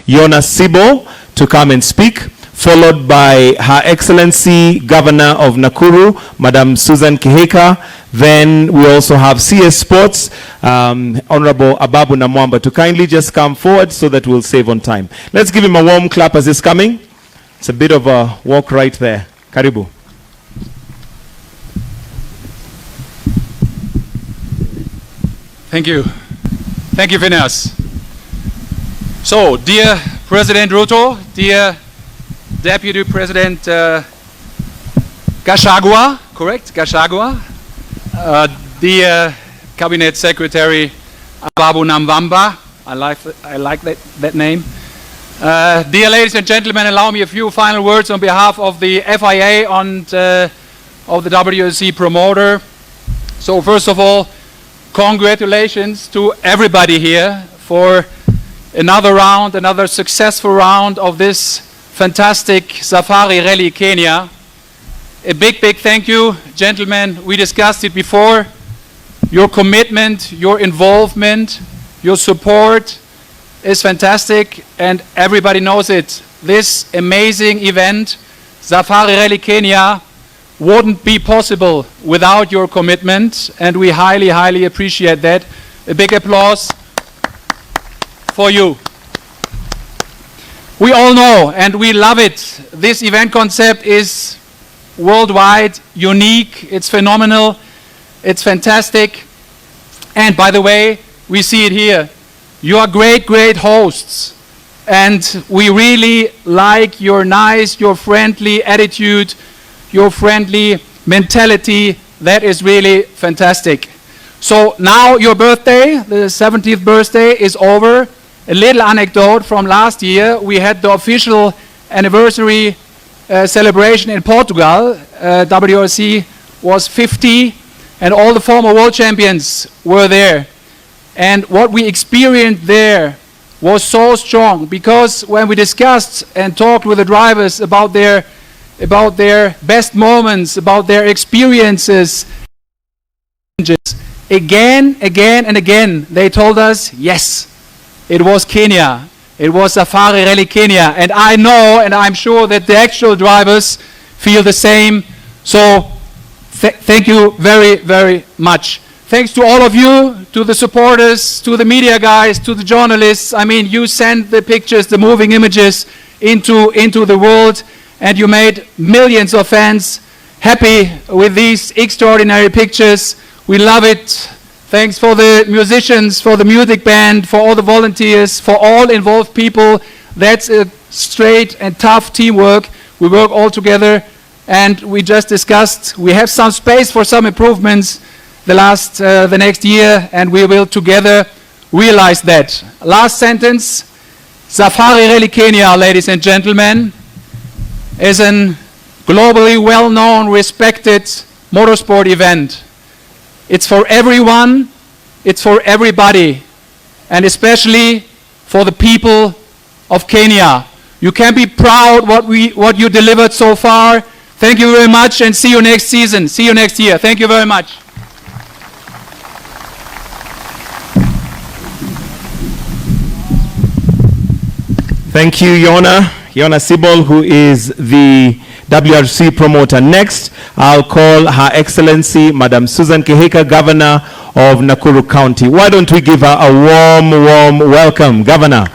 Yona Sibo to come and speak, followed by Her Excellency Governor of Nakuru, Madam Susan Kihika. Then we also have CS Sports, Honorable Ababu Namwamba, to kindly just come forward so that we'll save on time. Let's give him a warm clap as he's coming. It's a bit of a walk right there. Karibu. Thank you. Thank you, Phineas. So, dear President Ruto, dear Deputy President Gachagua, correct? Gachagua. Dear Cabinet Secretary Ababu Namwamba, I like that name. Dear ladies and gentlemen, allow me a few final words on behalf of the FIA and of the WSC promoter. So first of all, congratulations to everybody here for another round, another successful round of this fantastic Safari Rally Kenya. A big, big thank you, gentlemen. We discussed it before. Your commitment, your involvement, your support is fantastic, and everybody knows it. This amazing event, Safari Rally Kenya, wouldn't be possible without your commitment, and we highly, highly appreciate that. A big applause for you. We all know, and we love it, this event concept is worldwide, unique, it's phenomenal, it's fantastic. And by the way, we see it here. You are great, great hosts. And we really like your nice, your friendly attitude, your friendly mentality. That is really fantastic. So now your birthday, the 70th birthday, is over. A little anecdote from last year. We had the official anniversary celebration in Portugal. WRC was 50, and all the former world champions were there. And what we experienced there was so strong, because when we discussed and talked with the drivers about their best moments, about their experiences, again and again, they told us, yes, it was Kenya. It was Safari Rally Kenya. And I know, and I'm sure that the actual drivers feel the same. So thank you very, very much. Thanks to all of you, to the supporters, to the media guys, to the journalists. I mean, you sent the pictures, the moving images into the world, and you made millions of fans happy with these extraordinary pictures. We love it. Thanks for the musicians, for the music band, for all the volunteers, for all involved people. That's a straight and tough teamwork. We work all together, and we just discussed, we have some space for some improvements the next year, and we will together realize that. Last sentence, Safari Rally Kenya, ladies and gentlemen, is a globally well-known, respected motorsport event. It's for everyone, it's for everybody, and especially for the people of Kenya. You can be proud what you delivered so far. Thank you very much, and see you next season. See you next year. Thank you very much. Thank you, Yona Sibo, who is the WRC promoter. Next, I'll call Her Excellency Madam Susan Kihika, Governor of Nakuru County. Why don't we give her a warm, warm welcome, Governor?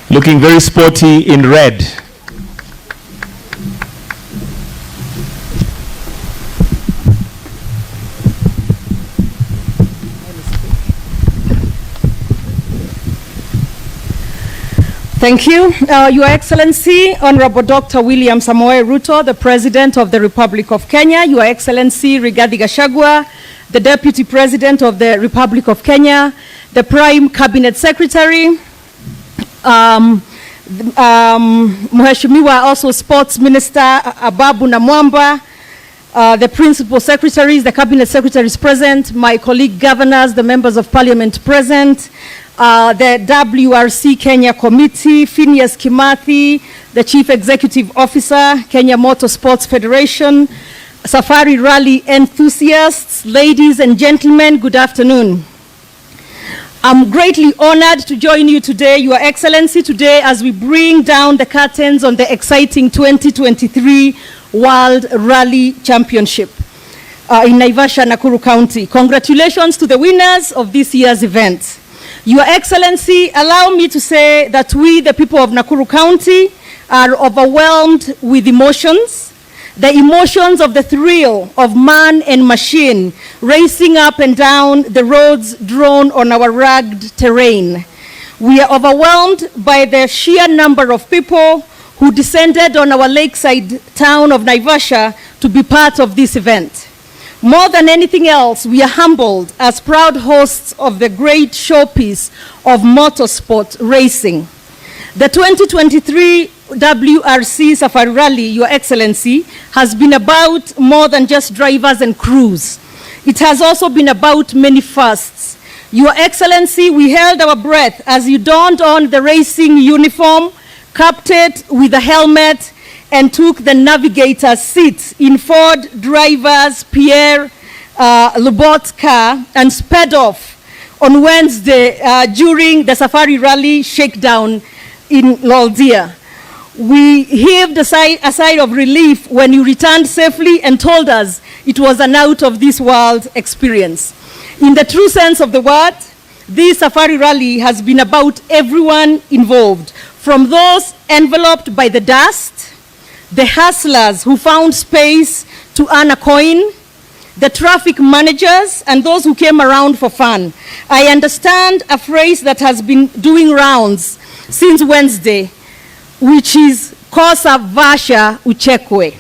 Looking very sporty in red. Thank you. Your Excellency, Honorable Dr. William Samoei Ruto, the President of the Republic of Kenya, Your Excellency Rigathi Gachagua, the Deputy President of the Republic of Kenya, the Prime Cabinet Secretary, Mheshimiwa also Sports Minister Ababu Namwamba, the Principal Secretaries, the Cabinet Secretaries present, my colleague governors, the members of Parliament present, the WRC Kenya Committee, Phineas Kimathi, the Chief Executive Officer, Kenya Motorsports Federation, Safari Rally enthusiasts, ladies and gentlemen, good afternoon. I'm greatly honored to join you today, Your Excellency, today as we bring down the curtains on the exciting 2023 World Rally Championship in Naivasha, Nakuru County. Congratulations to the winners of this year's event. Your Excellency, allow me to say that we, the people of Nakuru County, are overwhelmed with emotions. The emotions of the thrill of man and machine racing up and down the roads drawn on our rugged terrain. We are overwhelmed by the sheer number of people who descended on our lakeside town of Naivasha to be part of this event. More than anything else, we are humbled as proud hosts of the great showpiece of motorsport racing. The 2023 WRC Safari Rally, Your Excellency, has been about more than just drivers and crews. It has also been about many firsts. Your Excellency, we held our breath as you donned on the racing uniform, capped it with a helmet, and took the navigator's seat in Ford driver's Pierre Lobot's car and sped off on Wednesday during the Safari Rally shakedown in Loldia. We heaved a sigh of relief when you returned safely and told us it was an out-of-this-world experience. In the true sense of the word, this Safari Rally has been about everyone involved, from those enveloped by the dust, the hustlers who found space to earn a coin, the traffic managers, and those who came around for fun. I understand a phrase that has been doing rounds since Wednesday, which is Kosa Vasha Uchekwe.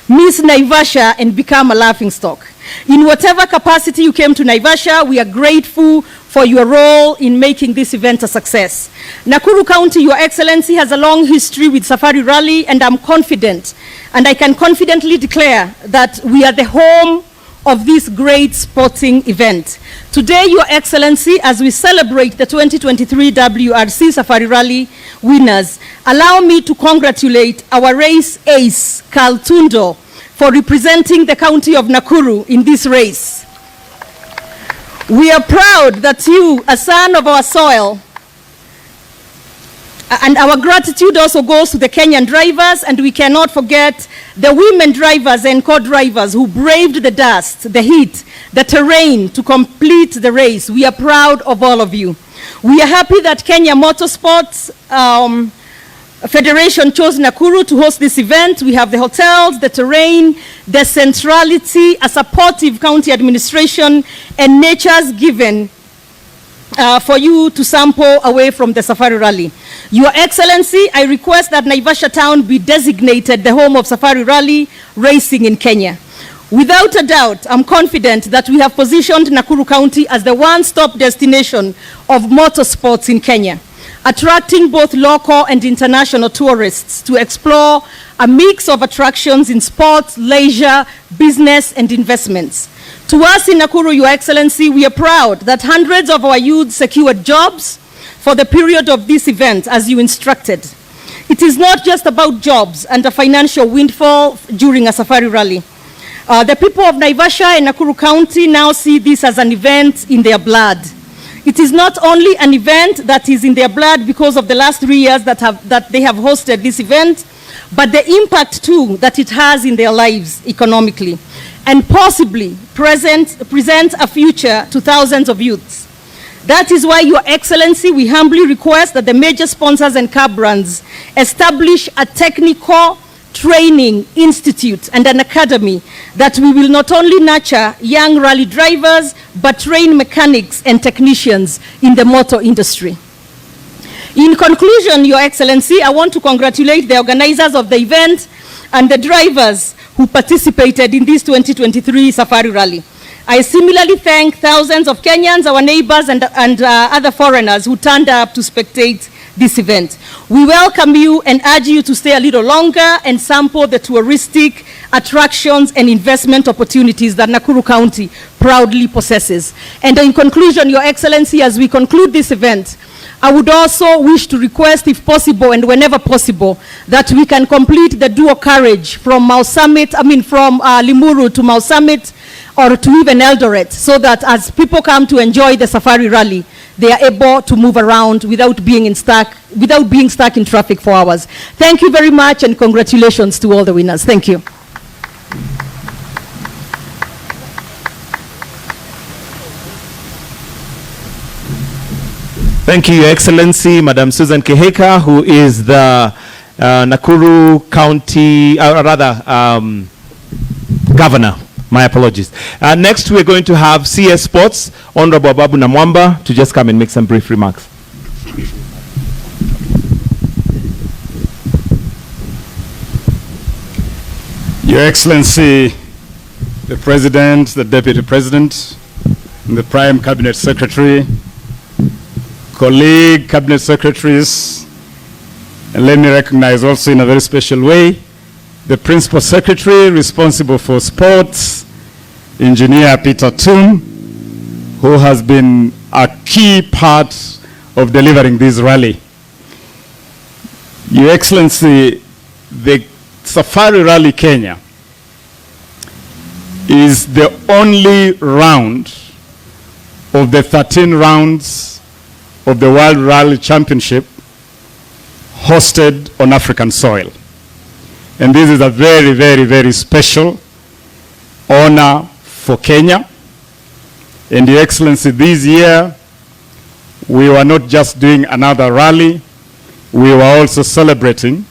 Miss Naivasha and become a laughingstock. In whatever capacity you came to Naivasha, we are grateful for your role in making this event a success. Nakuru County, Your Excellency, has a long history with Safari Rally, and I'm confident, and I can confidently declare that we are the home of this great sporting event. Today, Your Excellency, as we celebrate the 2023 WRC Safari Rally winners, allow me to congratulate our race ace, Carl Tundo, for representing the county of Nakuru in this race. We are proud that you, a son of our soil, and our gratitude also goes to the Kenyan drivers, and we cannot forget the women drivers and co-drivers who braved the dust, the heat, the terrain to complete the race. We are proud of all of you. We are happy that Kenya Motorsports Federation chose Nakuru to host this event. We have the hotels, the terrain, the centrality, a supportive county administration, and nature's given for you to sample away from the Safari Rally. Your Excellency, I request that Naivasha town be designated the home of Safari Rally racing in Kenya. Without a doubt, I'm confident that we have positioned Nakuru County as the one-stop destination of motorsports in Kenya, attracting both local and international tourists to explore a mix of attractions in sports, leisure, business, and investments. To us in Nakuru, Your Excellency, we are proud that hundreds of our youth secured jobs for the period of this event, as you instructed. It is not just about jobs and a financial windfall during a Safari Rally. The people of Naivasha and Nakuru County now see this as an event in their blood. It is not only an event that is in their blood because of the last 3 years that they have hosted this event, but the impact too that it has in their lives economically, and possibly present a future to thousands of youths. That is why, Your Excellency, we humbly request that the major sponsors and car brands establish a technical training institute and an academy that we will not only nurture young rally drivers, but train mechanics and technicians in the motor industry. In conclusion, Your Excellency, I want to congratulate the organizers of the event and the drivers who participated in this 2023 Safari Rally. I similarly thank thousands of Kenyans, our neighbors, and other foreigners who turned up to spectate this event. We welcome you and urge you to stay a little longer and sample the touristic attractions and investment opportunities that Nakuru County proudly possesses. And in conclusion, Your Excellency, as we conclude this event, I would also wish to request, if possible and whenever possible, that we can complete the dual carriage from Limuru to Mau Summit or to even Eldoret, so that as people come to enjoy the safari rally, they are able to move around without being stuck in traffic for hours. Thank you very much, and congratulations to all the winners. Thank you. Thank you, Your Excellency, Madam Susan Kihika, who is the Nakuru County, Governor. My apologies. Next, we're going to have CS Sports, Honorable Ababu Namwamba, to just come and make some brief remarks. Your Excellency, the President, the Deputy President, and the Prime Cabinet Secretary, colleague Cabinet Secretaries, and let me recognize also in a very special way the Principal Secretary responsible for sports, Engineer Peter Toon, who has been a key part of delivering this rally. Your Excellency, the Safari Rally Kenya is the only round of the 13 rounds of the World Rally Championship hosted on African soil. And this is a very, very, very special honor for Kenya. And Your Excellency, this year, we were not just doing another rally, we were also celebrating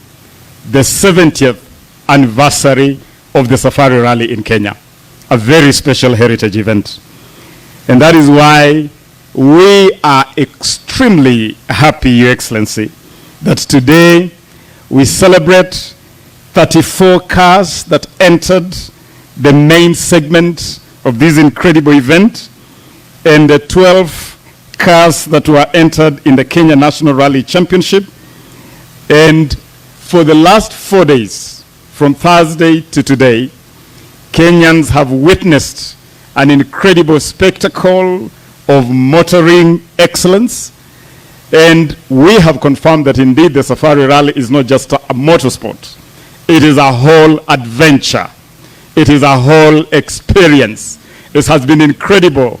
the 70th anniversary of the Safari Rally in Kenya, a very special heritage event. And that is why we are extremely happy, Your Excellency, that today we celebrate 34 cars that entered the main segment of this incredible event, and the 12 cars that were entered in the Kenya National Rally Championship. And for the last 4 days, from Thursday to today, Kenyans have witnessed an incredible spectacle of motoring excellence. And we have confirmed that indeed the Safari Rally is not just a motorsport. It is a whole adventure. It is a whole experience. It has been incredible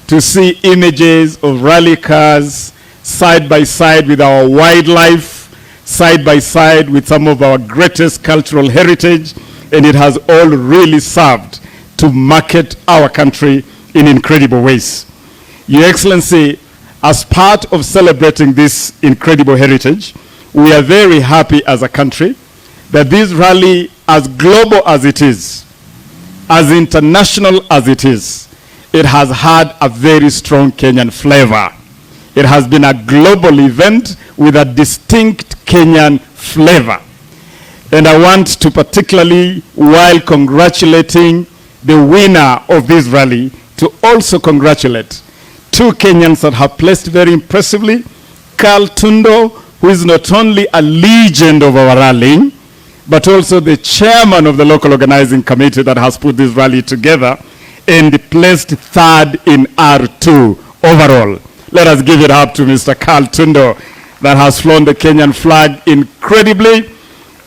to see images of rally cars side by side with our wildlife, side by side with some of our greatest cultural heritage, and it has all really served to market our country in incredible ways. Your Excellency, as part of celebrating this incredible heritage, we are very happy as a country that this rally, as global as it is, as international as it is, it has had a very strong Kenyan flavor. It has been a global event with a distinct Kenyan flavor. And I want to particularly, while congratulating the winner of this rally, to also congratulate two Kenyans that have placed very impressively. Carl Tundo, who is not only a legend of our rallying, but also the chairman of the local organizing committee that has put this rally together, and placed third in R2 overall. Let us give it up to Mr. Carl Tundo that has flown the Kenyan flag incredibly.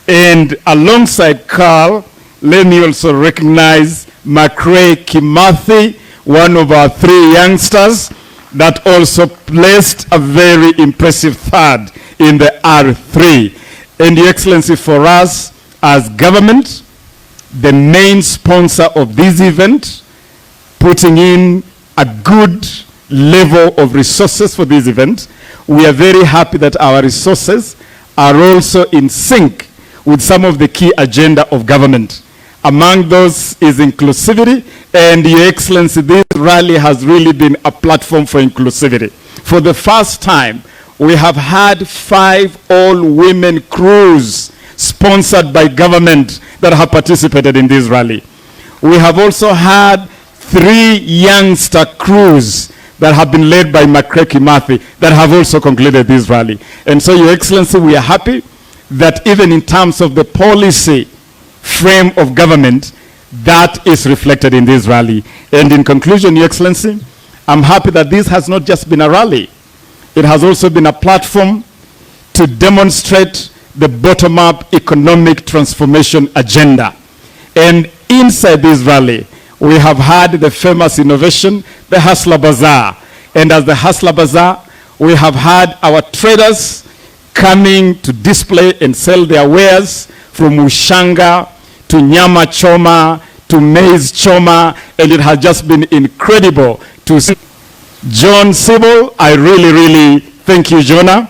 And alongside Carl, let me also recognize McRae Kimathi, one of our 3 youngsters that also placed a very impressive third in the R3. And Your Excellency, for us as government, the main sponsor of this event, putting in a good level of resources for this event, we are very happy that our resources are also in sync with some of the key agenda of government. Among those is inclusivity, and Your Excellency, this rally has really been a platform for inclusivity. For the first time, we have had 5 all-women crews sponsored by government that have participated in this rally. We have also had 3 youngster crews that have been led by McRae Kimathi that have also concluded this rally. And so, Your Excellency, we are happy that even in terms of the policy frame of government, that is reflected in this rally. And in conclusion, Your Excellency, I'm happy that this has not just been a rally. It has also been a platform to demonstrate the bottom-up economic transformation agenda. And inside this rally, we have had the famous innovation, the Hustler Bazaar. And as the Hustler Bazaar, we have had our traders coming to display and sell their wares, from ushanga to nyama choma to maize choma, and it has just been incredible to see. John Sibyl, I really thank you, Jonah.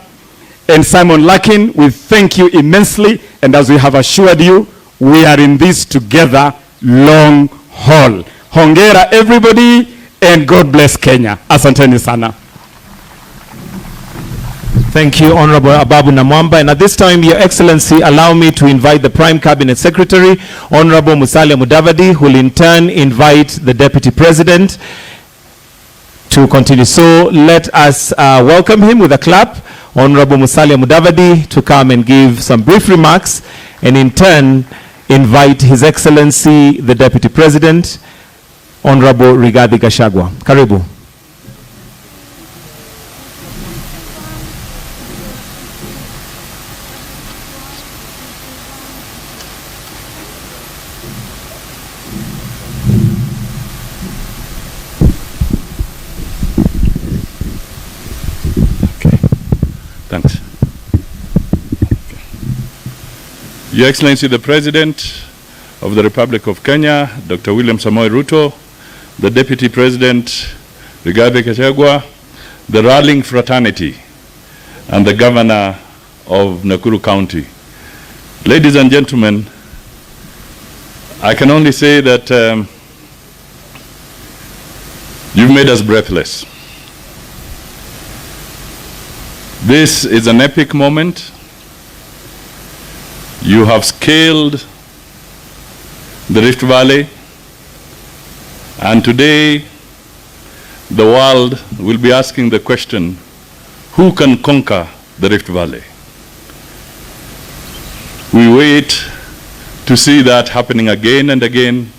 And Simon Larkin, we thank you immensely, and as we have assured you, we are in this together long haul. Hongera everybody, and God bless Kenya. Asanteni sana. Thank you, Honorable Ababu Namwamba. And at this time, Your Excellency, allow me to invite the Prime Cabinet Secretary, Honorable Musalia Mudavadi, who will in turn invite the Deputy President to continue. So let us welcome him with a clap, Honorable Musalia Mudavadi, to come and give some brief remarks, and in turn invite His Excellency, the Deputy President, Honorable Rigathi Gachagua. Karibu. Thanks. Your Excellency, the President of the Republic of Kenya, Dr. William Samoei Ruto, the Deputy President, Rigathi Gachagua, the rallying fraternity, and the Governor of Nakuru County. Ladies and gentlemen, I can only say that you've made us breathless. This is an epic moment. You have scaled the Rift Valley, and today the world will be asking the question, who can conquer the Rift Valley? We wait to see that happening again and again,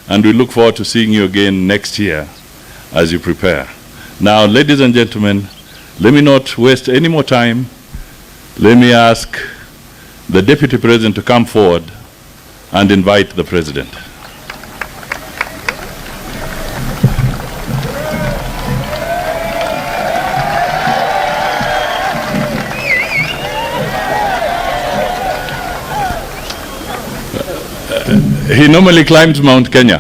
and we look forward to seeing you again next year as you prepare. Now, ladies and gentlemen, let me not waste any more time. Let me ask the Deputy President to come forward and invite the President. He normally climbs Mount Kenya.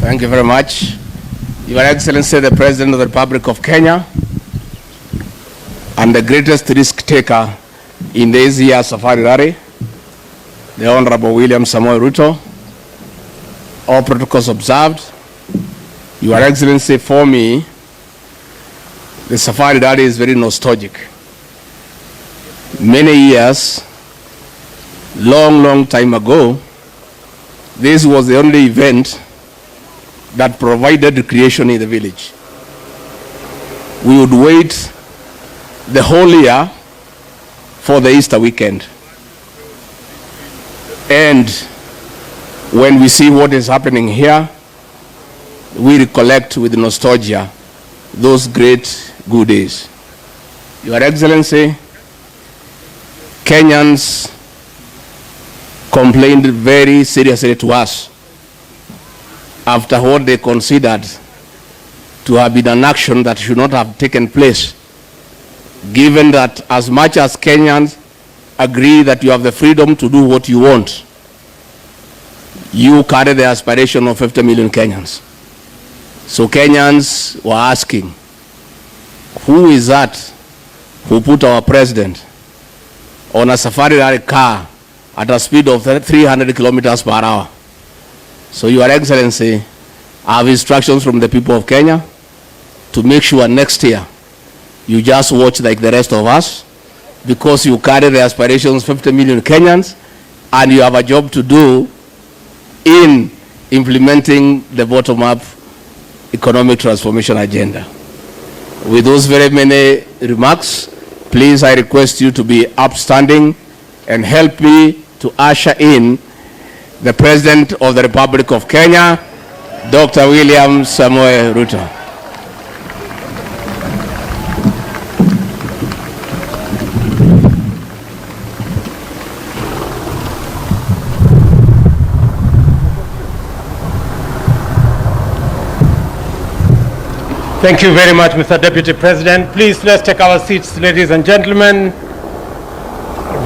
Thank you very much. Your Excellency, the President of the Republic of Kenya, and the greatest risk taker in this year's Safari Rally, the Honorable William Samoei Ruto, all protocols observed. Your Excellency, for me, the Safari Rally is very nostalgic. Many years, long time ago, this was the only event that provided recreation in the village. We would wait the whole year for the Easter weekend. And when we see what is happening here, we recollect with nostalgia those great good days. Your Excellency, Kenyans complained very seriously to us after what they considered to have been an action that should not have taken place, given that as much as Kenyans agree that you have the freedom to do what you want, you carry the aspiration of 50 million Kenyans. So Kenyans were asking, who is that who put our president on a safari rally car at a speed of 300 kilometers per hour? So Your Excellency, I have instructions from the people of Kenya to make sure next year you just watch like the rest of us, because you carry the aspirations 50 million Kenyans, and you have a job to do in implementing the bottom-up economic transformation agenda. With those very many remarks, please, I request you to be upstanding and help me to usher in the President of the Republic of Kenya, Dr. William Samoei Ruto. Thank you very much, Mr. Deputy President. Please, let's take our seats, ladies and gentlemen.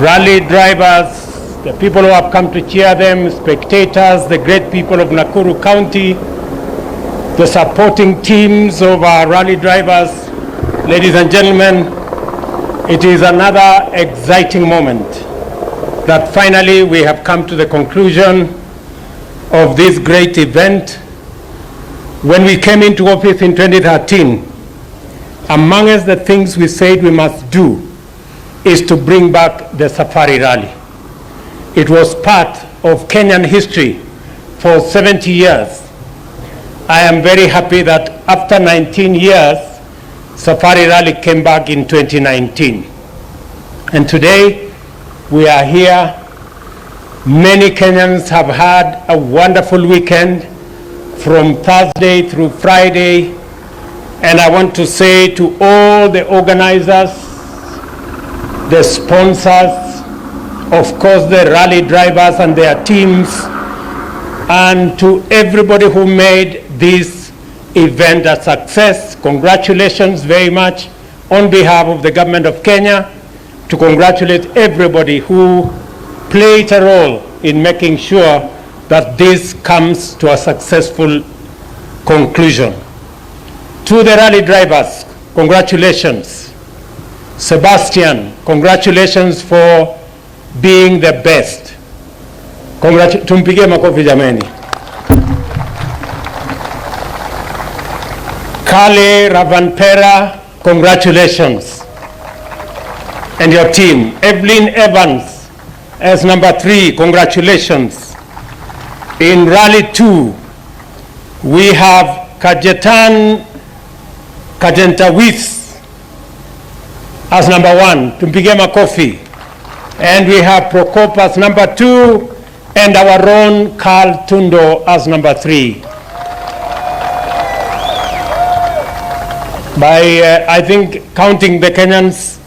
Rally drivers, the people who have come to cheer them, spectators, the great people of Nakuru County, the supporting teams of our rally drivers, ladies and gentlemen, it is another exciting moment that finally we have come to the conclusion of this great event. When we came into office in 2013, amongst the things we said we must do is to bring back the Safari Rally. It was part of Kenyan history for 70 years. I am very happy that after 19 years, Safari Rally came back in 2019. And today, we are here. Many Kenyans have had a wonderful weekend from Thursday through Friday, and I want to say to all the organizers, the sponsors, of course the rally drivers and their teams, and to everybody who made this event a success, congratulations very much on behalf of the government of Kenya, to congratulate everybody who played a role in making sure that this comes to a successful conclusion. To the rally drivers, congratulations. Sebastian, congratulations for being the best. Tumpigie makofi jameni. Kale Ravanpera, congratulations. And your team. Evelyn Evans as number 3, congratulations. In Rally 2, we have Kajetan Kajentawith as number 1, Tumpige makofi. And we have Prokop as number 2, and our own Carl Tundo as number 3. By, I think, counting the Kenyans,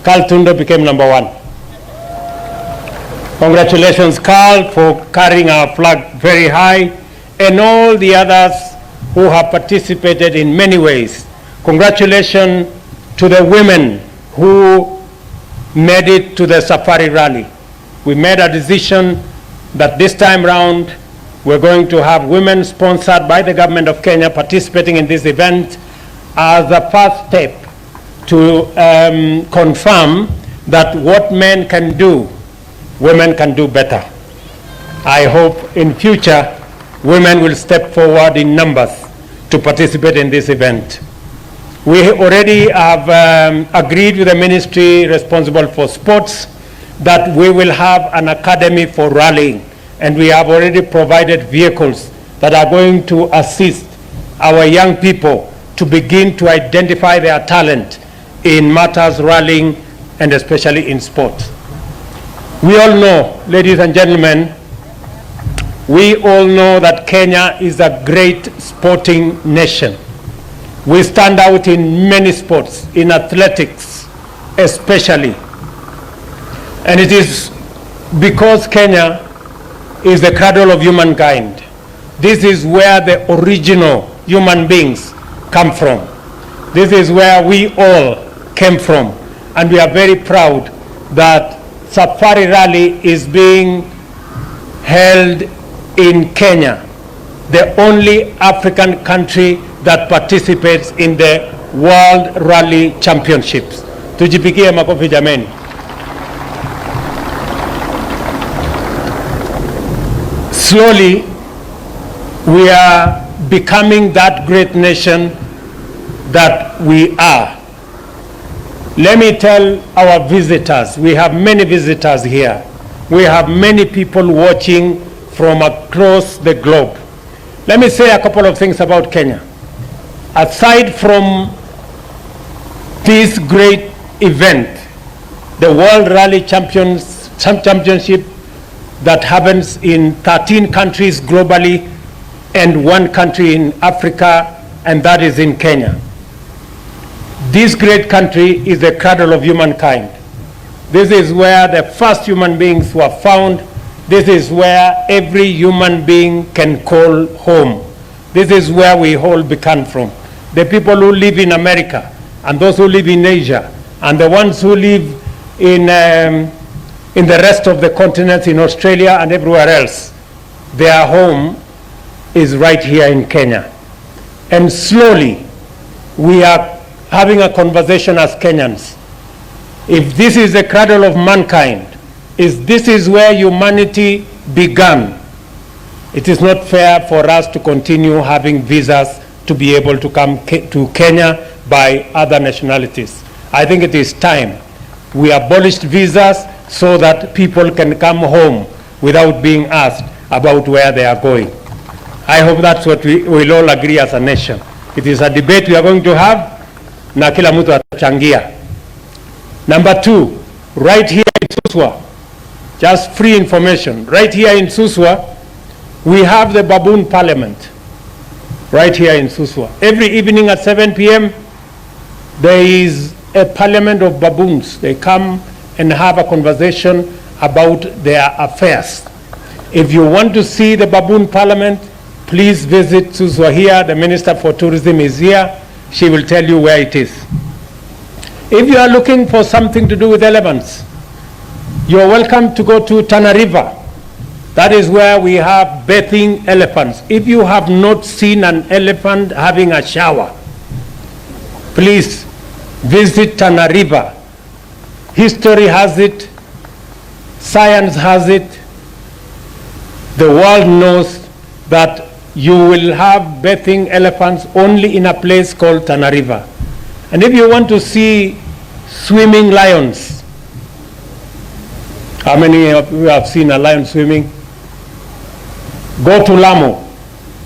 Carl Tundo became number 1. Congratulations, Carl, for carrying our flag very high, and all the others who have participated in many ways. Congratulations to the women who made it to the Safari Rally. We made a decision that this time round we're going to have women sponsored by the government of Kenya participating in this event as the first step to confirm that what men can do, women can do better. I hope in future women will step forward in numbers to participate in this event. We already have agreed with the ministry responsible for sports that we will have an academy for rallying, and we have already provided vehicles that are going to assist our young people to begin to identify their talent in matters rallying and especially in sports. We all know, ladies and gentlemen, we all know that Kenya is a great sporting nation. We stand out in many sports, in athletics especially. And it is because Kenya is the cradle of humankind. This is where the original human beings come from. This is where we all came from. And we are very proud that Safari Rally is being held in Kenya, the only African country that participates in the World Rally Championships. Tujipigie makofi jameni. Slowly, we are becoming that great nation that we are. Let me tell our visitors, we have many visitors here. We have many people watching from across the globe. Let me say a couple of things about Kenya. Aside from this great event, the World Rally Championship that happens in 13 countries globally and 1 country in Africa, and that is in Kenya. This great country is the cradle of humankind. This is where the first human beings were found. This is where every human being can call home. This is where we all began from. the people who live in America, and those who live in Asia, and the ones who live in the rest of the continent, in Australia and everywhere else, their home is right here in Kenya. And slowly, we are having a conversation as Kenyans. If this is the cradle of mankind, if this is where humanity began, it is not fair for us to continue having visas to be able to come to Kenya by other nationalities. I think it is time we abolished visas so that people can come home without being asked about where they are going. I hope that's what we'll all agree as a nation. It is a debate we are going to have, na kila mtu atachangia. Number two, right here in Suswa, just free information, right here in Suswa, we have the baboon parliament, right here in Suswa. Every evening at 7 p.m., there is a parliament of baboons. They come and have a conversation about their affairs. If you want to see the baboon parliament, please visit Suswa here. The Minister for Tourism is here. She will tell you where it is. If you are looking for something to do with elephants, you're welcome to go to Tana River. That is where we have bathing elephants. If you have not seen an elephant having a shower, please visit Tana River. History has it, science has it. The world knows that you will have bathing elephants only in a place called Tana River. And if you want to see swimming lions, how many of you have seen a lion swimming? Go to Lamu.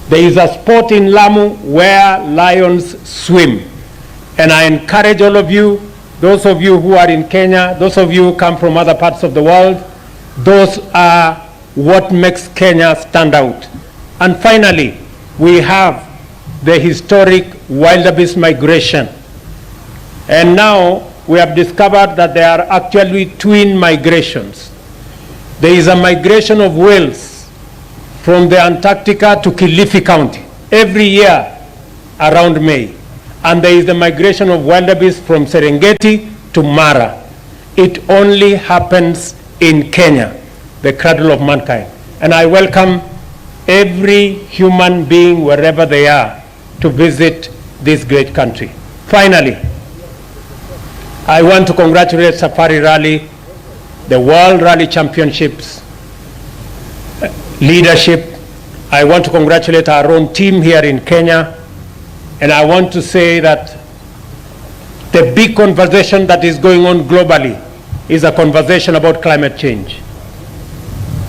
There is a spot in Lamu where lions swim. And I encourage all of you, those of you who are in Kenya, those of you who come from other parts of the world, those are what makes Kenya stand out. And finally, we have the historic wildebeest migration. And now we have discovered that there are actually twin migrations. There is a migration of whales from the Antarctica to Kilifi County every year around May. And there is the migration of wildebeest from Serengeti to Mara. It only happens in Kenya, the cradle of mankind. And I welcome every human being, wherever they are, to visit this great country. Finally, I want to congratulate Safari Rally, the World Rally Championships leadership. I want to congratulate our own team here in Kenya. And I want to say that the big conversation that is going on globally is a conversation about climate change.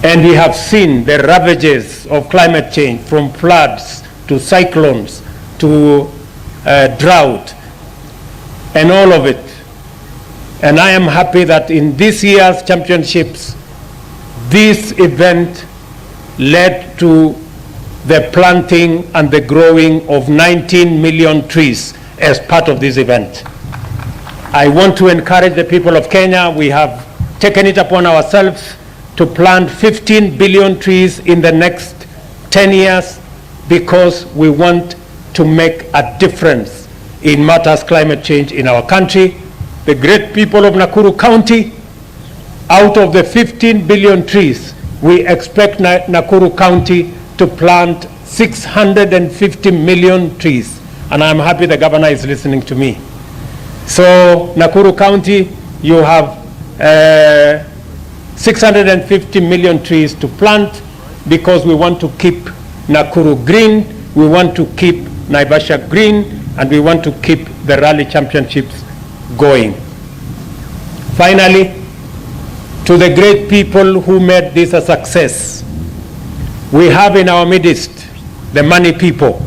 And we have seen the ravages of climate change, from floods to cyclones to drought and all of it. And I am happy that in this year's championships, this event led to the planting and the growing of 19 million trees as part of this event. I want to encourage the people of Kenya. We have taken it upon ourselves to plant 15 billion trees in the next 10 years because we want to make a difference in matters climate change in our country. The great people of Nakuru County, out of the 15 billion trees, we expect Nakuru County to plant 650 million trees. And I'm happy the governor is listening to me. So Nakuru County, you have 650 million trees to plant because we want to keep Nakuru green, we want to keep Naivasha green, and we want to keep the rally championships going. Finally, to the great people who made this a success, we have in our midst the money people.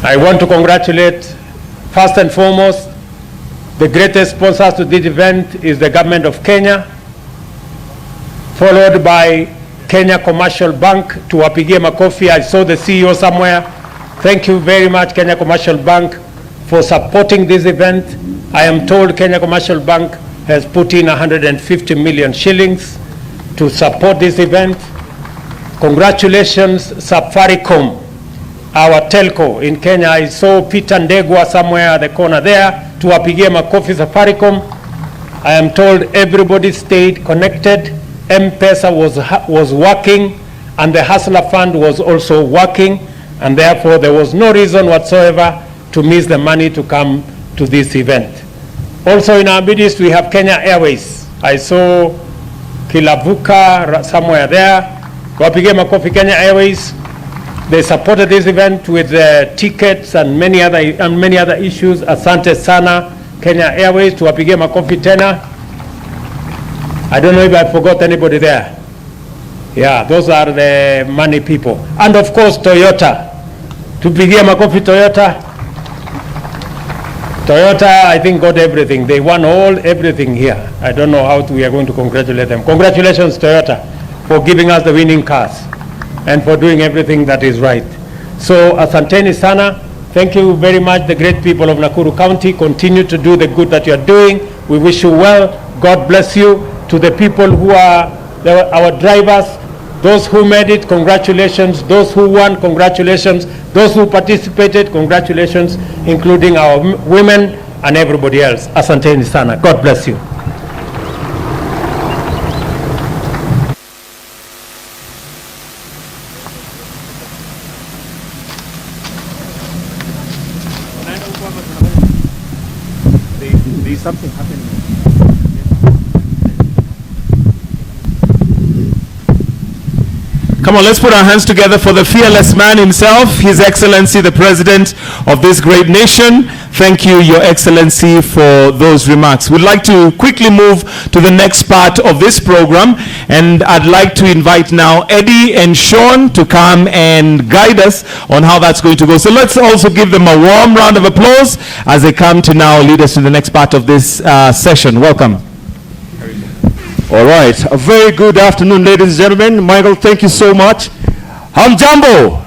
I want to congratulate, first and foremost, the greatest sponsors to this event is the government of Kenya, followed by Kenya Commercial Bank. Tuwapigie makofi. I saw the CEO somewhere. Thank you very much, Kenya Commercial Bank, for supporting this event. I am told Kenya Commercial Bank has put in 150 million shillings to support this event. Congratulations, Safaricom. our telco in Kenya. I saw Peter Ndegwa somewhere at the corner there. Tuwapigie makofi Safaricom. I am told everybody stayed connected. M-Pesa was working, and the Hustler Fund was also working, and therefore there was no reason whatsoever to miss the money to come to this event. Also in our midst, we have Kenya Airways. I saw Kilavuka somewhere there. Wapige makofi Kenya Airways. They supported this event with tickets and many other issues. Asante sana Kenya Airways. Tuwapige makofi tena. I don't know if I forgot anybody there. Yeah, those are the money people. And of course Toyota. Tupigie makofi Toyota. Toyota, I think, got everything. They won everything here. I don't know how we are going to congratulate them. Congratulations, Toyota, for giving us the winning cars and for doing everything that is right. So, asanteni sana. Thank you very much, the great people of Nakuru County. Continue to do the good that you are doing. We wish you well. God bless you. To the people who are our drivers, those who made it, congratulations. Those who won, congratulations. Those who participated, congratulations, including our women and everybody else. Asanteni sana. God bless you. There's something happening. Come on, let's put our hands together for the fearless man himself, His Excellency, the President of this great nation. Thank you, Your Excellency, for those remarks. We'd like to quickly move to the next part of this program, and I'd like to invite now Eddie and Sean to come and guide us on how that's going to go. So let's also give them a warm round of applause as they come to now lead us to the next part of this session. Welcome. All right, a very good afternoon, ladies and gentlemen. Michael, thank you so much. Hamjambo.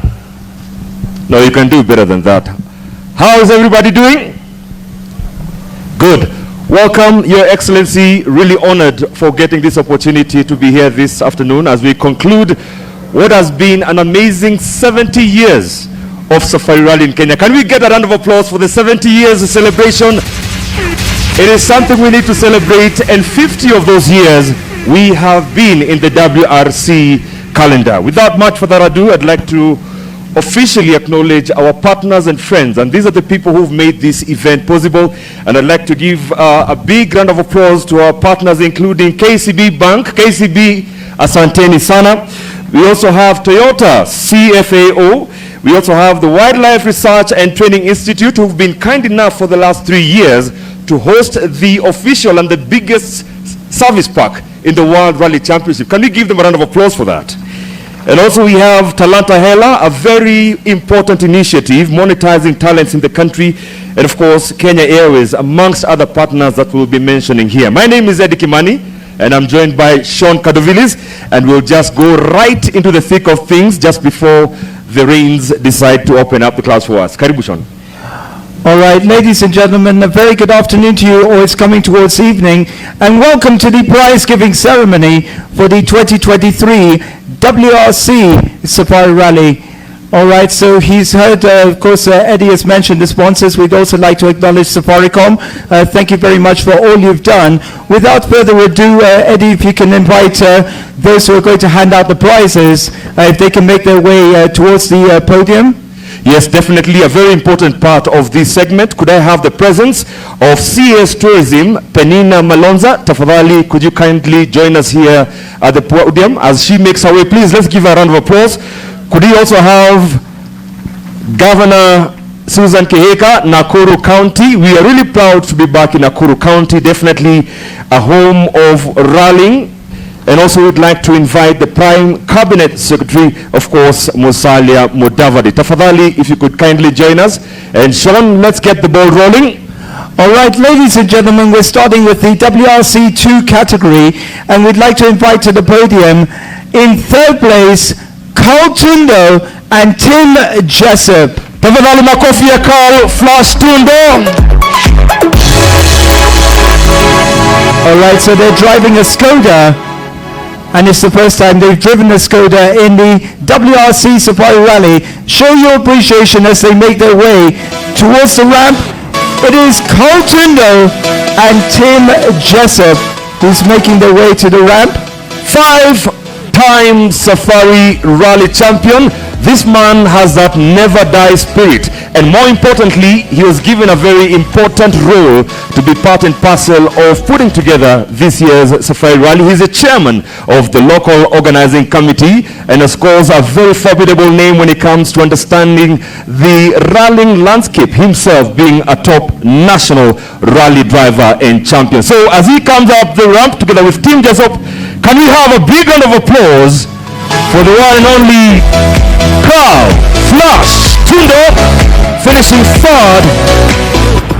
No, you can do better than that. How is everybody doing? Good. Welcome, Your Excellency. Really honored for getting this opportunity to be here this afternoon as we conclude what has been an amazing 70 years of Safari Rally in Kenya. Can we get a round of applause for the 70 years celebration? It is something we need to celebrate, and 50 of those years we have been in the WRC calendar. Without much further ado, I'd like to officially acknowledge our partners and friends, and these are the people who've made this event possible. And I'd like to give a big round of applause to our partners, including KCB Bank. KCB, asanteni sana. We also have Toyota, CFAO. We also have the Wildlife Research and Training Institute, who've been kind enough for the last 3 years to host the official and the biggest service park in the World Rally Championship. Can we give them a round of applause for that? And also we have Talanta Hela, a very important initiative monetizing talents in the country, and of course Kenya Airways, amongst other partners that we'll be mentioning here. My name is Eddie Kimani, and I'm joined by Sean Kadovilis, and we'll just go right into the thick of things just before the reins decide to open up the class for us. Karibu, Sean. All right, ladies and gentlemen, a very good afternoon to you, or it's coming towards evening, and welcome to the prize-giving ceremony for the 2023 WRC Safari Rally. All right, so he's heard, of course, Eddie has mentioned the sponsors. We'd also like to acknowledge Safaricom. Thank you very much for all you've done. Without further ado, Eddie, if you can invite those who are going to hand out the prizes, if they can make their way towards the podium. Yes, definitely a very important part of this segment. Could I have the presence of CS Tourism, Penina Malonza? Tafadhali, could you kindly join us here at the podium as she makes her way? Please, let's give her a round of applause. Could we also have Governor Susan Kihika, Nakuru County? We are really proud to be back in Nakuru County, definitely a home of rallying. And also we'd like to invite the Prime Cabinet Secretary, of course, Musalia Mudavadi. Tafadhali, if you could kindly join us. And Sean, let's get the ball rolling. All right, ladies and gentlemen, we're starting with the WRC2 category, and we'd like to invite to the podium, in third place, Carl Tundo and Tim Jessup. Tafadhali makofi ya Carl Flash Tundo. All right, so they're driving a Skoda. and it's the first time they've driven a Skoda in the WRC Safari Rally. Show your appreciation as they make their way towards the ramp. It is Carl Tundo and Tim Jessup who's making their way to the ramp. 5-time Safari Rally champion. This man has that never die spirit, and more importantly, he was given a very important role to be part and parcel of putting together this year's Safari Rally. He's the chairman of the local organizing committee, and of course a very formidable name when it comes to understanding the rallying landscape, himself being a top national rally driver and champion. So as he comes up the ramp together with Tim Jessup, can we have a big round of applause for the one and only Carl Flash Tundo, finishing third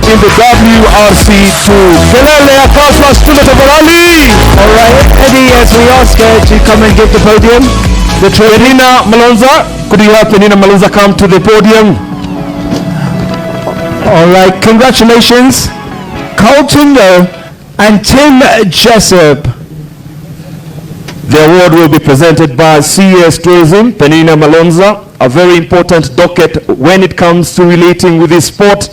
in the WRC2. Kelele ya Carl Flash Tundo tafadhali. All right, Eddie, as we ask her to come and give the podium, the Penina Malonza, could you have Penina Malonza come to the podium? All right, congratulations, Carl Tundo and Tim Jessup. The award will be presented by CES Tourism, Penina Malonza, a very important docket when it comes to relating with this sport.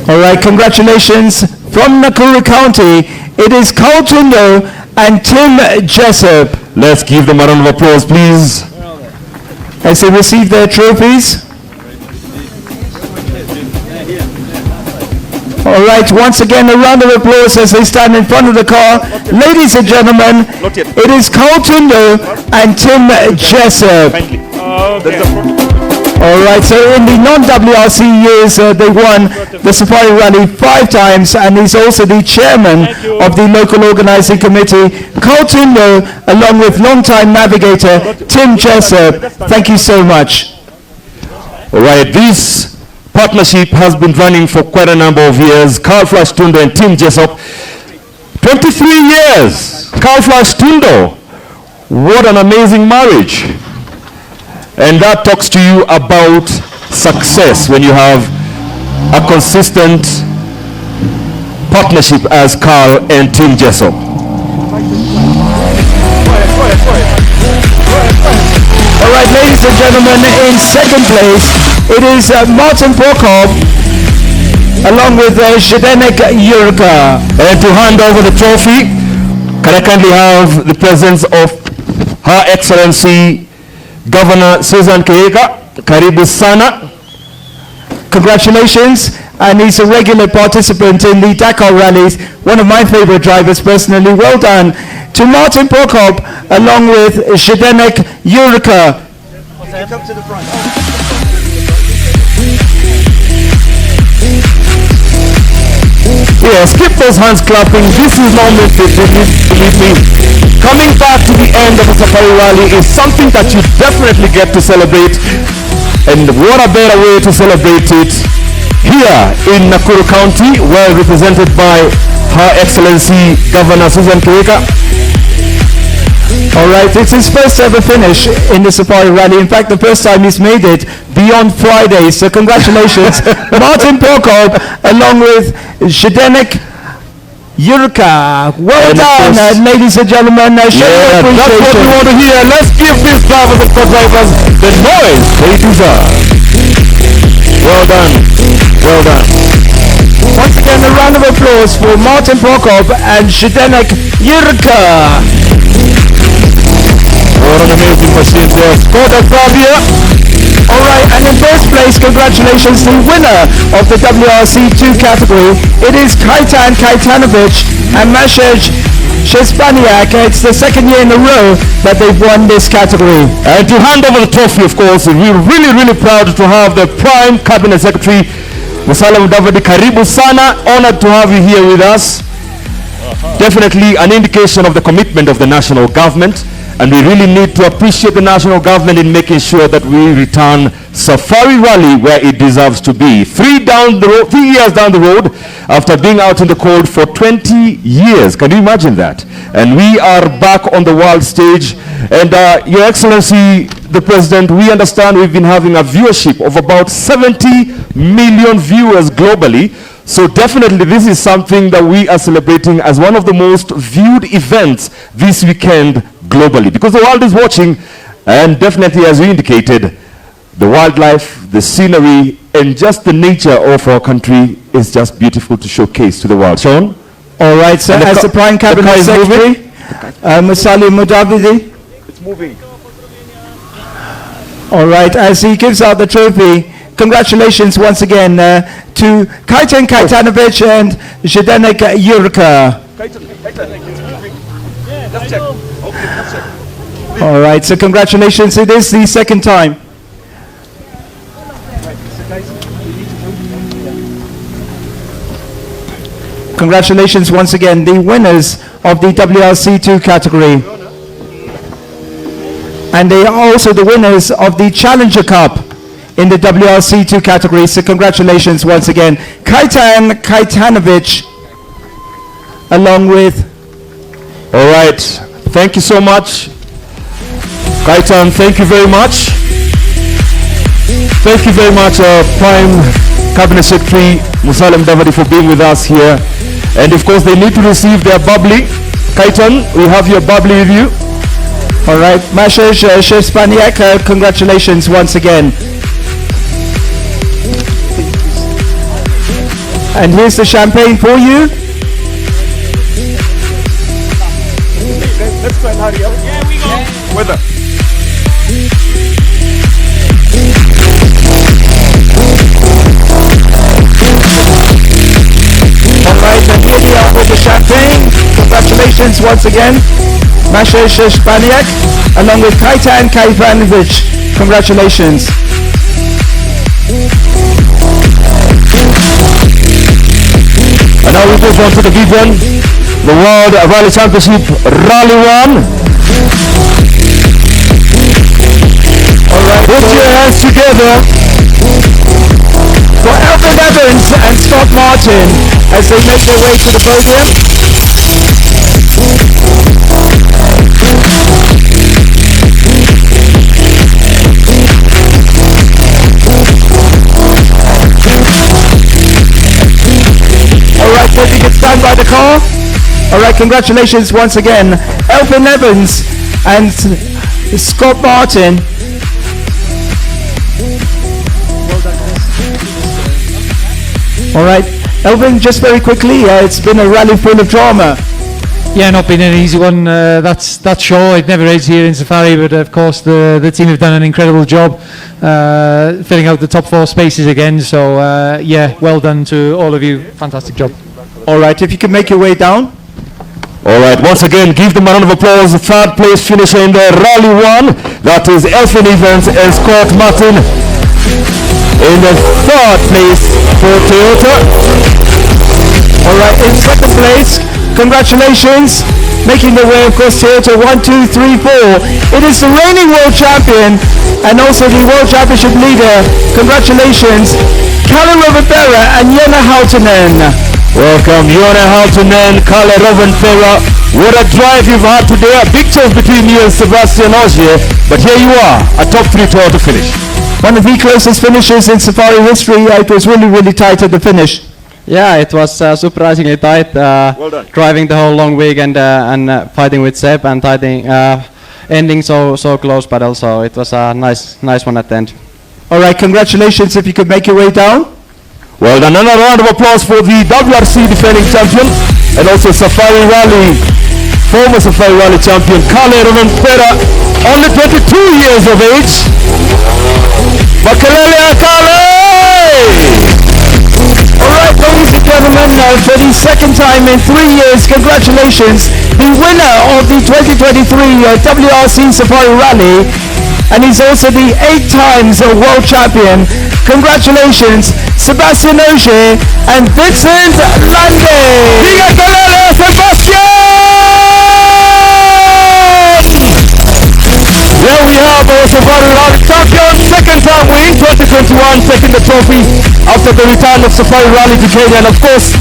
All right, congratulations from Nakuru County. It is Carl Tundo and Tim Jessup. Let's give them a round of applause, please. As they receive their trophies. All right, once again, a round of applause as they stand in front of the car. Ladies and gentlemen, it is Carl Tundo and Tim Jessup. All right, so in the non-WRC years, they won the Safari Rally 5 times, and he's also the chairman of the local organizing committee. Carl Tundo, along with longtime navigator Tim Jessup, thank you so much. All right, this partnership has been running for quite a number of years. Carl Flash Tundo and Tim Jessup. 23 years. Carl Flash Tundo. What an amazing marriage. And that talks to you about success when you have a consistent partnership as Carl and Tim Jessup. All right, ladies and gentlemen, in second place, it is Martin Prokop, along with Zdenek Jurka. And to hand over the trophy, can I kindly have the presence of Her Excellency Governor Susan Kihika. Karibu sana. Congratulations, and he's a regular participant in the Dakar rallies, one of my favorite drivers personally. Well done to Martin Prokop, along with Zdenek Jurka. Come to the front. Yes, keep those hands clapping. This is not meant to believe me. Coming back to the end of a Safari Rally is something that you definitely get to celebrate. And what a better way to celebrate it here in Nakuru County, well represented by Her Excellency Governor Susan Kihika. All right, it's his first ever finish in the Safari Rally. In fact, the first time he's made it beyond Friday. So congratulations, Martin Prokop, along with Zdenek Jurka. Well done, ladies and gentlemen. Show your That's what we appreciation. want to hear. Let's give these drivers and co-drivers the noise they deserve. Well done. Well done. Once again, a round of applause for Martin Prokop and Zdenek Jurka. What an amazing machine there. Skoda Fabia. All right, and in first place, congratulations to the winner of the WRC2 category. It is Kaitan Kaitanovic and Maciej Szczepaniak. It's the second year in a row that they've won this category. And to hand over the trophy, of course, we're really proud to have the Prime Cabinet Secretary, Mudavadi. Karibu sana. Honored to have you here with us. Definitely an indication of the commitment of the national government And we really need to appreciate the national government in making sure that we return Safari Rally where it deserves to be. 3 years down the road, after being out in the cold for 20 years. Can you imagine that? And we are back on the world stage. And Your Excellency, the President, we understand we've been having a viewership of about 70 million viewers globally. So definitely this is something that we are celebrating as one of the most viewed events this weekend globally, because the world is watching, and definitely, as we indicated, the wildlife, the scenery, and just the nature of our country is just beautiful to showcase to the world. Sean? All right, so as the Prime Cabinet Secretary, Musalia Mudavadi. It's moving. All right, as he gives out the trophy, congratulations once again to Kaitan Kaitanovic and Zdenek Jurka. All right, so congratulations. It is the second time. Congratulations once again, the winners of the WRC2 category. And they are also the winners of the Challenger Cup in the WRC2 category. So congratulations once again. Kaitan Kaitanovic, along with... All right, thank you so much. Kaitan, thank you very much. Thank you very much, Prime Cabinet Secretary Musalia Mudavadi, for being with us here. And of course, they need to receive their bubbly. Kaitan, we have your bubbly with you. All right, Masha Spaniak, congratulations once again. And here's the champagne for you. Let's try and hurry up. Yeah, we go. Weather. All right, and here we are with the champagne. Congratulations once again, Masha Spaniak, along with Kaitan Kaitanovic. Congratulations. And now we move on to the big one, the World Rally Championship, Rally 1. All right, put your hands together for Elvin Evans and Scott Martin as they make their way to the podium. All right, so you can stand by the car. All right, congratulations once again, Elvin Evans and Scott Martin. All right, Elvin, just very quickly, it's been a rally full of drama. Yeah, not been an easy one, that's sure. It never is here in Safari, but of course the team have done an incredible job filling out the top 4 spaces again, so yeah, well done to all of you, fantastic job. All right, if you can make your way down. All right, once again, give them a round of applause. The 3rd place finisher in the Rally 1, that is Elfin Evans and Scott Martin. In the 3rd place for Toyota. All right, in 2nd place, congratulations. Making the way, of course, Toyota 1, 2, 3, 4. It is the reigning world champion and also the world championship leader. Congratulations, Kalle Rovanperä and Jonna Hautanen. Welcome, Jonna Hautanen, Kalle Rovanperä. What a drive you've had today. A big choice between you and Sebastian Ogier, but here you are, a top 3 Toyota finish. One of the closest finishes in Safari history. It was really, really tight at the finish. Yeah, it was surprisingly tight. Well done. Driving the whole long weekend and fighting with Seb and ending so close, but also it was a nice one at the end. All right, congratulations if you could make your way down. Well done. Another round of applause for the WRC defending champion and also Safari Rally, former Safari Rally champion Kalle Rovanperä, only 22 years of age. Makelele Kalle! All right, ladies and gentlemen, for the 2nd time in 3 years, congratulations, the winner of the 2023 WRC Safari Rally, and he's also the 8 times world champion. Congratulations, Sebastian Ogier and Vincent Lande. Diga Kelele, Sebastian! Here we have our Safari Rally champion, second time win, 2021, taking the trophy after the return of Safari Rally to Kenya, and of course,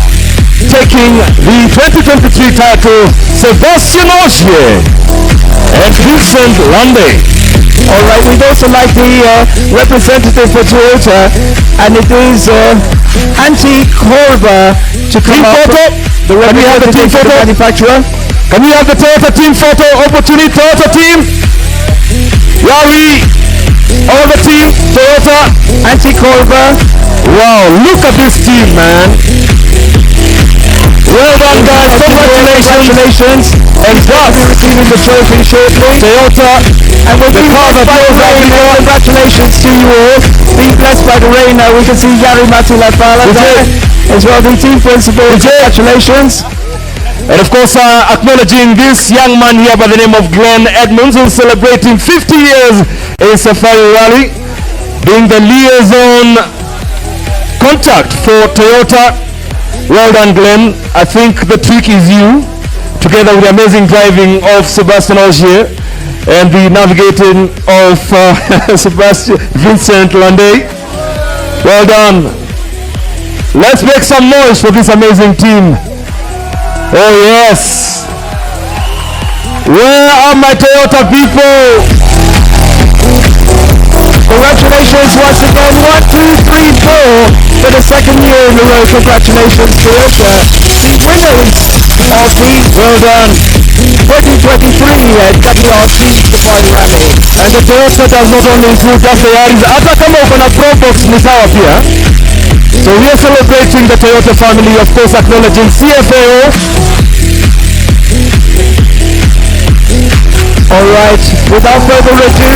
taking the 2023 title, Sebastian Ogier and Vincent Lande. All right, we'd also like the representative for Toyota, and it is Auntie Korba to come Team up. photo. The Can we have the team representative for the photo? manufacturer. Can we have the Toyota team photo? Opportunity, Toyota team. Yari, all the team, Toyota. Auntie Korba. Wow, look at this team, man. Well done, guys. Congratulations. And thus, Receiving the trophy shortly. Toyota, And we're being blessed by the rain. Congratulations to you all. Being blessed by the rain. We can see Yari Matulafala there as well, the team principal. Congratulations. and of course, acknowledging this young man here by the name of Glenn Edmonds, who's celebrating 50 years in Safari Rally, being the liaison contact for Toyota. Well done, Glenn. I think the trick is you, together with the amazing driving of Sebastian Ogier and the navigating of Sebastian Vincent Lande. Well done. Let's make some noise for this amazing team. Oh yes. Where are my Toyota people? Congratulations once again. 1, 2, 3, 4 for the second year in a row. Congratulations to Toyota, the winners of the Well done. 2023 WRC Safari Rally. And the Toyota does not only include just the Yaris, hata kama uko na Probox ni sawa pia. So we are celebrating the Toyota family, of course acknowledging CFAO. All right, without further ado,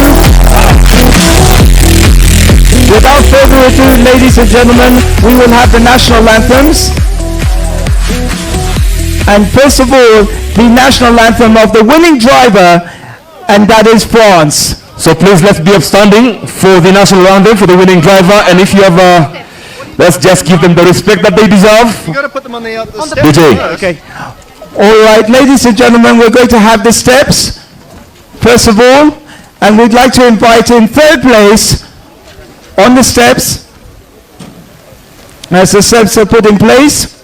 ladies and gentlemen, we will have the national anthems. And first of all, the national anthem of the winning driver, and that is France. So please let's be upstanding for the national anthem for the winning driver, and if you have let's just give them the respect that they deserve. You got to put them on the DJ. Okay. All right, ladies and gentlemen, we're going to have the steps, first of all, and we'd like to invite in third place on the steps, as the steps are put in place.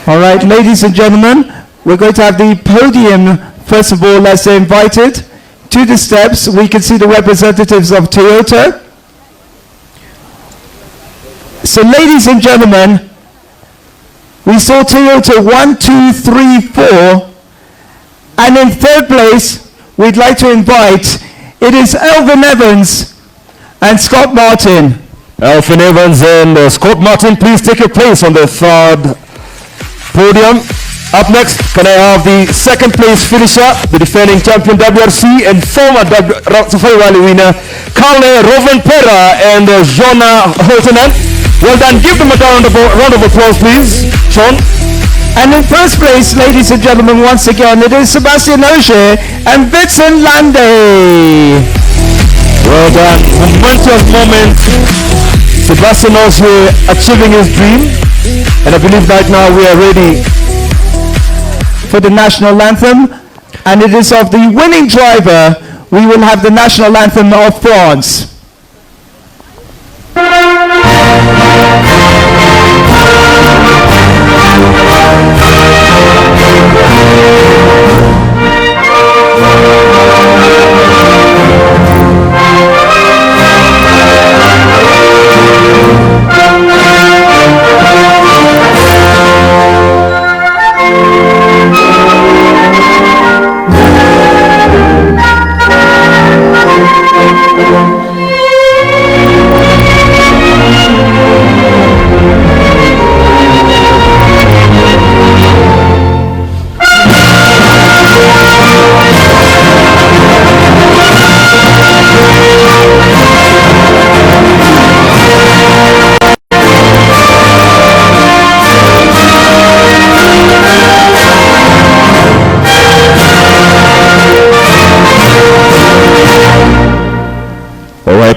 All right, ladies and gentlemen, we're going to have the podium, first of all, as they're invited to the steps. We can see the representatives of Toyota. So, ladies and gentlemen, we saw Toyota 1, 2, 3, 4, and in third place, we'd like to invite, it is Elvin Evans and Scott Martin. Elvin Evans and Scott Martin, please take your place on the third podium. Up next, can I have the second place finisher, the defending champion WRC and former Safari Rally winner, Carle Rovenpera and Jona Holtenen. Well done. Give them a round of applause, please. Sean. And in first place, ladies and gentlemen, once again, it is Sebastian Ogier and Vincent Lande. Well done. Momentous moment. Sebastian Ogier achieving his dream. And I believe right now we are ready for the national anthem. And it is of the winning driver, we will have the national anthem of France.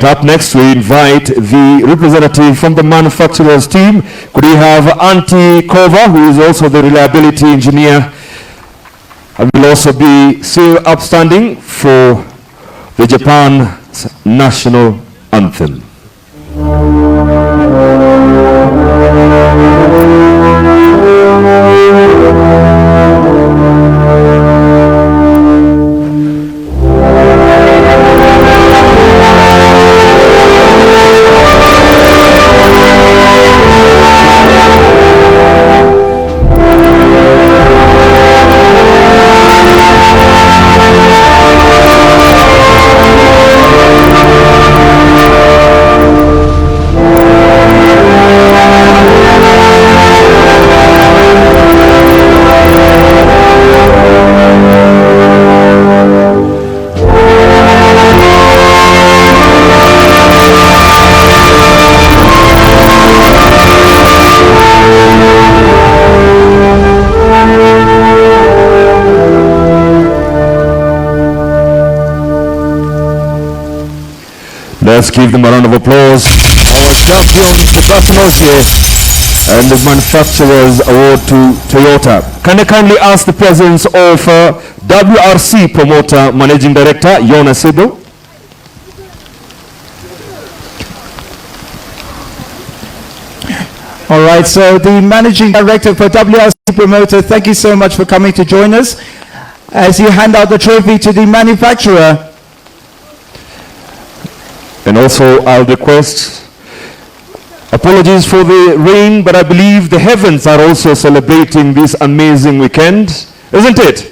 Up next, we invite the representative from the manufacturer's team. Could we have Auntie Kova, who is also the reliability engineer and will also be still upstanding for the Japan's national anthem. Let's give them a round of applause. Our champion, Sebastian Osye, and the Manufacturers Award to Toyota. Can I kindly ask the presence of WRC Promoter Managing Director, Yona Sido? All right, so the Managing Director for WRC Promoter, thank you so much for coming to join us. As you hand out the trophy to the manufacturer. And also, I'll request apologies for the rain, but I believe the heavens are also celebrating this amazing weekend, isn't it?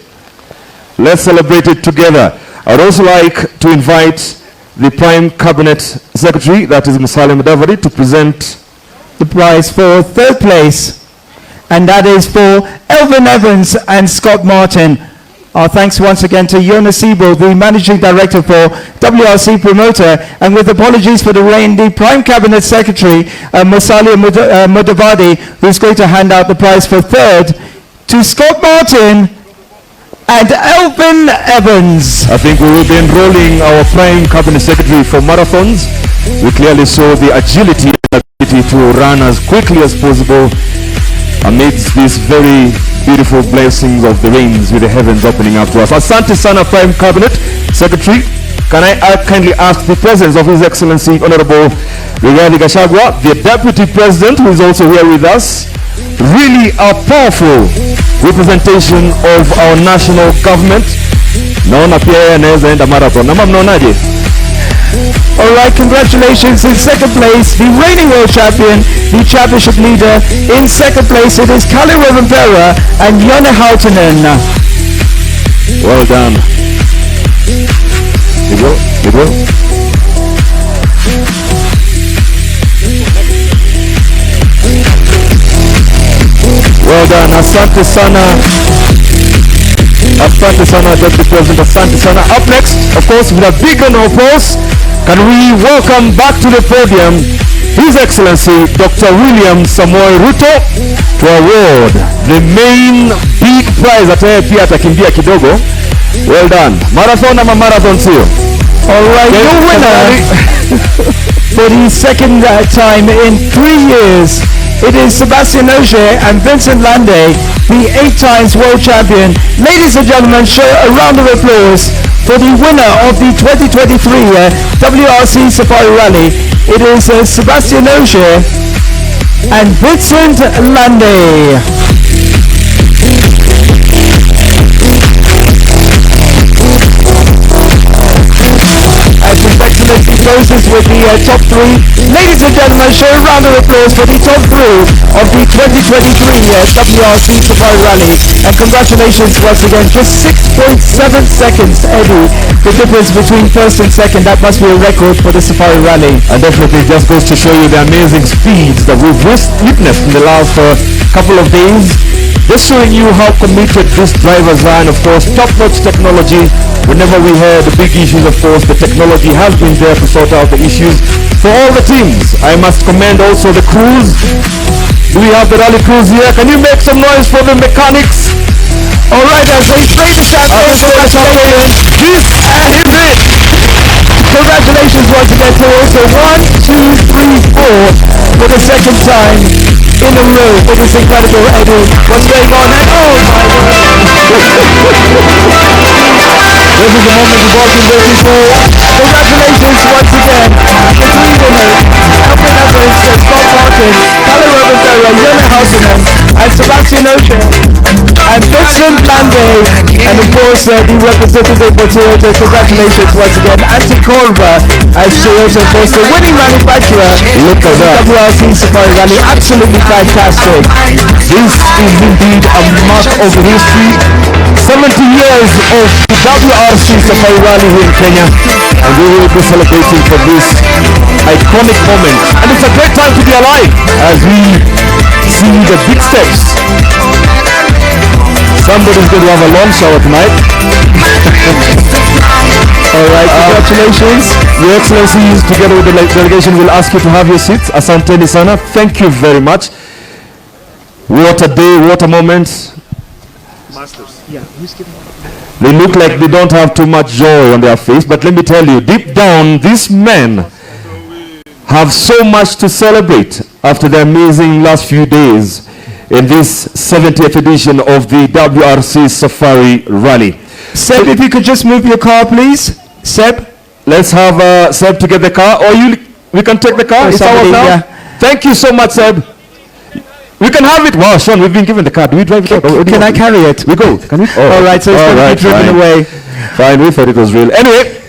Let's celebrate it together. I'd also like to invite the Prime Cabinet Secretary, that is Mudavadi, to present the prize for third place, and that is for Elvin Evans and Scott Martin. Our thanks once again to Yona Sibo, the Managing Director for WRC Promoter, and with apologies for the rain, the Prime Cabinet Secretary, Mudavadi, who's going to hand out the prize for third to Scott Martin and Elvin Evans. I think we will be enrolling our Prime Cabinet Secretary for marathons. We clearly saw the agility and ability to run as quickly as possible amidst these very beautiful blessings of the rains with the heavens opening up to us. Asante Sana, Prime Cabinet Secretary. Can I kindly ask the presence of His Excellency Honorable Rigathi Gachagua, the Deputy President, who is also here with us. Really a powerful representation of our national government. Naona pia yeye anaweza enda marathon. Nama mnaonaje? All right, congratulations. In second place, the reigning world champion, the championship leader. In second place, it is Kalle Rovanperä and Jonne Hautanen. Well done. You go. Well done. Asante Sana. Asante Sana, Deputy President. Asante Sana. Up next, of course, with a big round of applause, can we welcome back to the podium His Excellency Dr. William Samoei Ruto to award the main big prize. Ataye pia atakimbia kidogo. Well done. Marathon ama marathon sio? All right, your winner for the second time in 3 years, it is Sebastian Ogier and Vincent Lande, the 8 times world champion. Ladies and gentlemen, show a round of applause for the winner of the 2023 WRC Safari Rally. It is Sebastian Ogier and Vincent Lande. As His Excellency closes with the top 3. Ladies and gentlemen, show a round of applause for the top 3 of the 2023 WRC Safari Rally. And congratulations once again, just 6.7 seconds, Eddie, the difference between first and second. That must be a record for the Safari Rally. And definitely just goes to show you the amazing speeds that we've witnessed in the last couple of days. Just showing you how committed these drivers are, and of course top-notch technology. Whenever we had the big issues, of course, the technology has been there to sort out the issues for all the teams. I must commend also the crews. Do we have the rally crews here? Can you make some noise for the mechanics? All right, as they play the champions, congratulations. This and it. Congratulations once again to also 1, 2, 3, 4 for the second time in a row. It is incredible, Eddie. What's going on? Oh my God. This is the moment we've all been waiting for. Congratulations once again. The three winners, Elvin Evans, Scott Martin, Kalle Rivera, Jonna Hauseman, and Sebastian Ocean, and Vincent Blande, and of course the representative for Toyota. Congratulations once again. Antti Korva as Toyota, of course, the winning manufacturer. Look at that. WRC Safari Rally, absolutely fantastic. This is indeed a mark of history. 70 years of the WRC Safari Rally here in Kenya, and we will be celebrating for this iconic moment. And it's a great time to be alive as we see the big steps. Somebody's going to have a long shower tonight. All right, congratulations. Your Excellencies, together with the delegation, will ask you to have your seats. Asanteni sana. Thank you very much. What a day, what a moment. They look like they don't have too much joy on their face, but let me tell you, deep down, these men have so much to celebrate after the amazing last few days in this 70th edition of the WRC Safari Rally. Seb, if you could just move your car, please. Seb? Let's have Seb to get the car, or we can take the car. It's ours now. Yeah. Thank you so much, Seb. We can have it. Wow, Sean, we've been given the car. Do we drive it out? Can I carry it? We go. Can we? All right, so it's going to be driven away. Fine, we thought it was real. Anyway,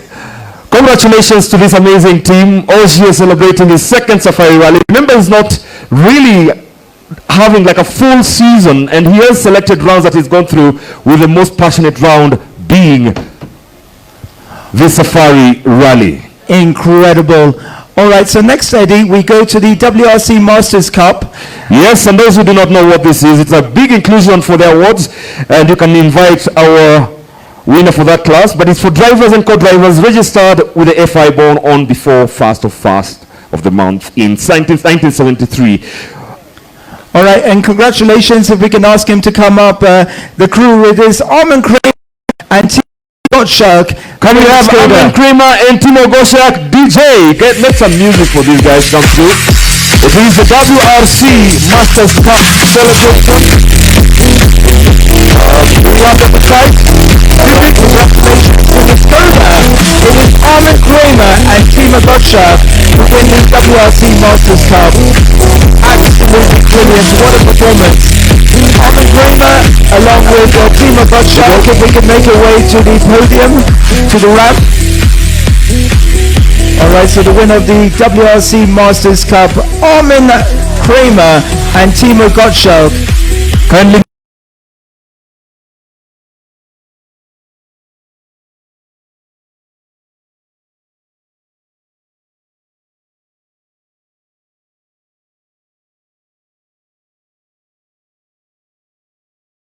congratulations to this amazing team. Oshie celebrating his second Safari Rally. Remember, he's not really having like a full season, and he has selected rounds that he's gone through, with the most passionate round being the Safari Rally. Incredible. All right, so next, Eddie, we go to the WRC Masters Cup. Yes, and those who do not know what this is, it's a big inclusion for the awards, and you can invite our winner for that class, but it's for drivers and co-drivers registered with the FI born on before 1st of the month in 1973. All right, and congratulations, if we can ask him to come up. The crew with his Armin Kramer and Timo Gottschalk. Can we have Armin Kramer and Timo Gottschalk? DJ, make some music for these guys to come through. It is the WRC Masters Cup celebration. We have the side. It was Armin Kramer and Timo Gottschalk who win the WRC Masters Cup. Absolutely brilliant, what a performance. Armin Kramer along with Timo Gottschalk, if we can make our way to the podium, to the ramp. Alright, so the winner of the WRC Masters Cup, Armin Kramer and Timo Gottschalk. Kindly